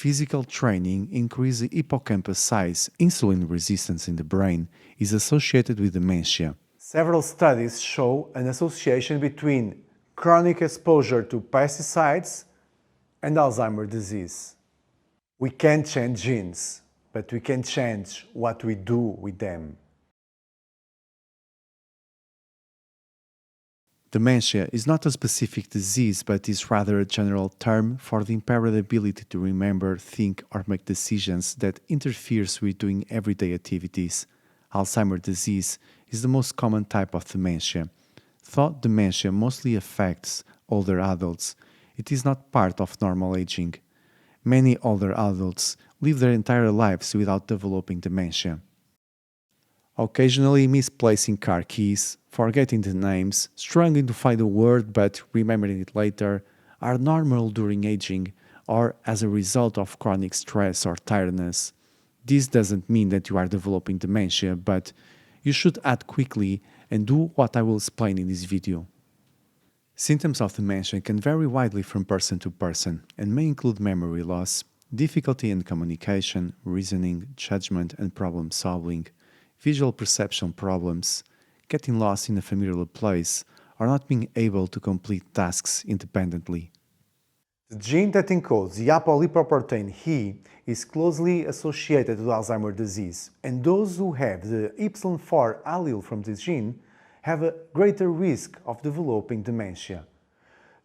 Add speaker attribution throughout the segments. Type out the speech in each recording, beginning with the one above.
Speaker 1: Physical training increases the hippocampus size. Insulin resistance in the brain is associated with dementia. Several studies show an association between chronic exposure to pesticides and Alzheimer's disease. We can't change genes, but we can change what we do with them. Dementia is not a specific disease, but is rather a general term for the impaired ability to remember, think, or make decisions that interferes with doing everyday activities. Alzheimer's disease is the most common type of dementia. Though dementia mostly affects older adults, it is not part of normal aging. Many older adults live their entire lives without developing dementia. Occasionally misplacing car keys, forgetting the names, struggling to find a word but remembering it later are normal during aging or as a result of chronic stress or tiredness. This doesn't mean that you are developing dementia, but you should act quickly and do what I will explain in this video. Symptoms of dementia can vary widely from person to person and may include memory loss, difficulty in communication, reasoning, judgment and problem solving, visual perception problems, getting lost in a familiar place, or not being able to complete tasks independently. The gene that encodes the apolipoprotein He is closely associated with Alzheimer's disease, and those who have the Y4 allele from this gene have a greater risk of developing dementia.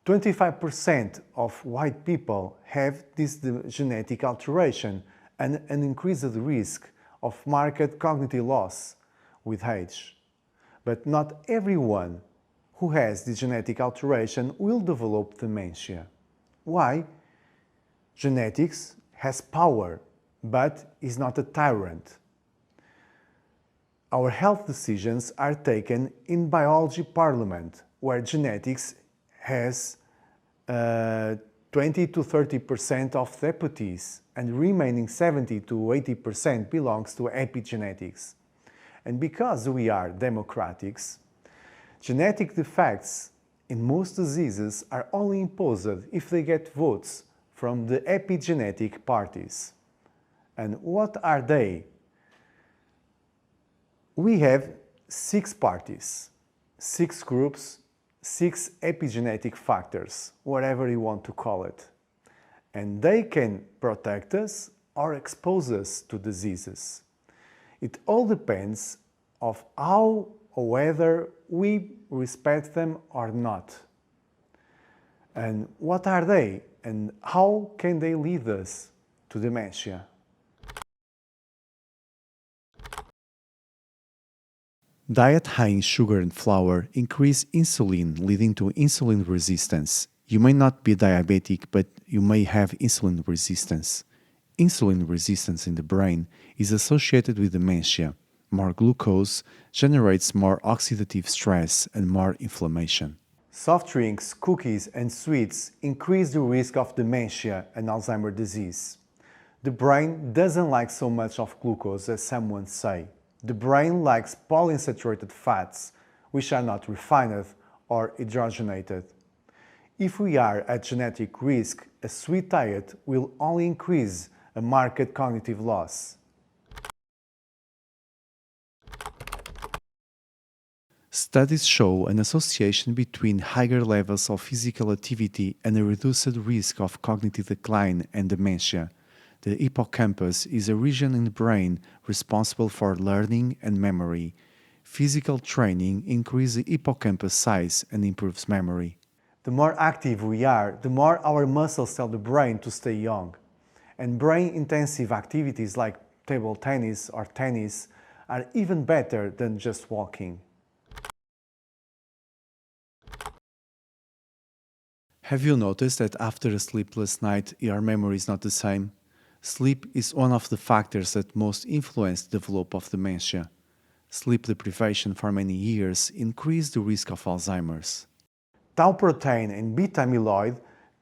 Speaker 1: 25% of white people have this genetic alteration and an increased risk of marked cognitive loss with age. But not everyone who has this genetic alteration will develop dementia. Why? Genetics has power, but is not a tyrant. Our health decisions are taken in biology parliament, where genetics has 20 to 30% of deputies, and remaining 70 to 80% belongs to epigenetics. And because we are democrats, genetic defects in most diseases are only imposed if they get votes from the epigenetic parties. And what are they? We have 6 parties, 6 groups, 6 epigenetic factors, whatever you want to call it. And they can protect us or expose us to diseases. It all depends of how or whether we respect them or not. And what are they and how can they lead us to dementia? Diet high in sugar and flour increase insulin, leading to insulin resistance. You may not be diabetic, but you may have insulin resistance. Insulin resistance in the brain is associated with dementia. More glucose generates more oxidative stress and more inflammation. Soft drinks, cookies, and sweets increase the risk of dementia and Alzheimer's disease. The brain doesn't like so much of glucose as someone say. The brain likes polyunsaturated fats, which are not refined or hydrogenated. If we are at genetic risk, a sweet diet will only increase a marked cognitive loss. Studies show an association between higher levels of physical activity and a reduced risk of cognitive decline and dementia. The hippocampus is a region in the brain responsible for learning and memory. Physical training increases the hippocampus size and improves memory. The more active we are, the more our muscles tell the brain to stay young. And brain-intensive activities like table tennis or tennis are even better than just walking. Have you noticed that after a sleepless night, your memory is not the same? Sleep is one of the factors that most influence the development of dementia. Sleep deprivation for many years increased the risk of Alzheimer's. Tau protein and beta amyloid,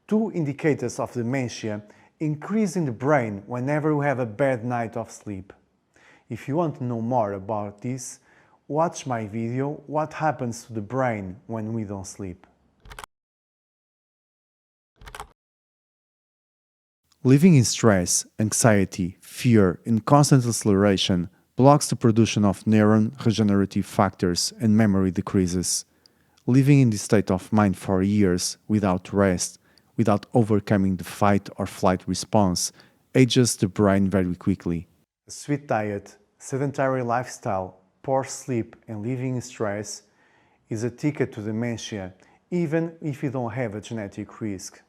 Speaker 1: 2 indicators of dementia, increase in the brain whenever we have a bad night of sleep. If you want to know more about this, watch my video What Happens to the Brain When We Don't Sleep. Living in stress, anxiety, fear, and constant acceleration blocks the production of neuron regenerative factors and memory decreases. Living in this state of mind for years without rest, without overcoming the fight or flight response, ages the brain very quickly. A sweet diet, sedentary lifestyle, poor sleep, and living in stress is a ticket to dementia, even if you don't have a genetic risk.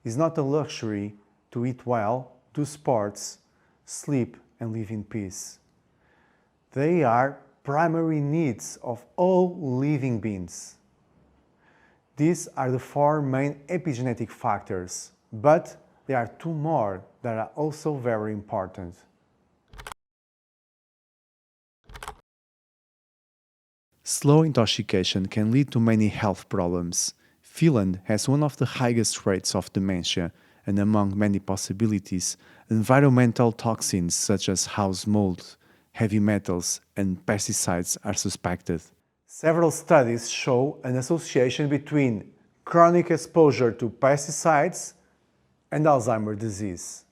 Speaker 1: It's not a luxury to eat well, do sports, sleep, and live in peace. They are primary needs of all living beings. These are the four main epigenetic factors, but there are two more that are also very important. Slow intoxication can lead to many health problems. Finland has one of the highest rates of dementia, and among many possibilities, environmental toxins such as house mold, heavy metals, and pesticides are suspected. Several studies show an association between chronic exposure to pesticides and Alzheimer's disease.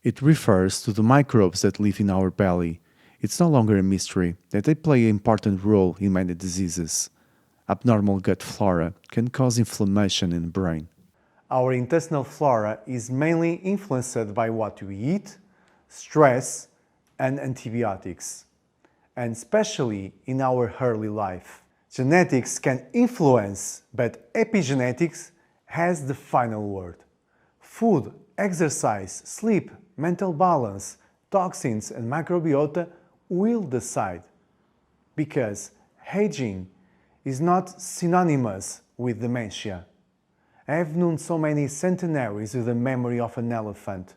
Speaker 1: It refers to the microbes that live in our belly. It's no longer a mystery that they play an important role in many diseases. Abnormal gut flora can cause inflammation in the brain. Our intestinal flora is mainly influenced by what we eat, stress, and antibiotics, and especially in our early life. Genetics can influence, but epigenetics has the final word. Food, exercise, sleep, mental balance, toxins, and microbiota will decide, because aging is not synonymous with dementia. I have known so many centenaries with the memory of an elephant,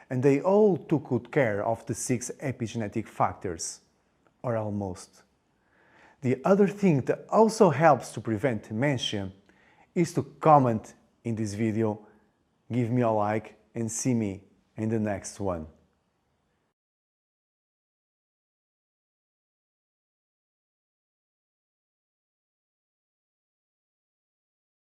Speaker 1: and they all took good care of the 6 epigenetic factors, or almost. The other thing that also helps to prevent dementia is to comment in this video, give me a like, and see me in the next one.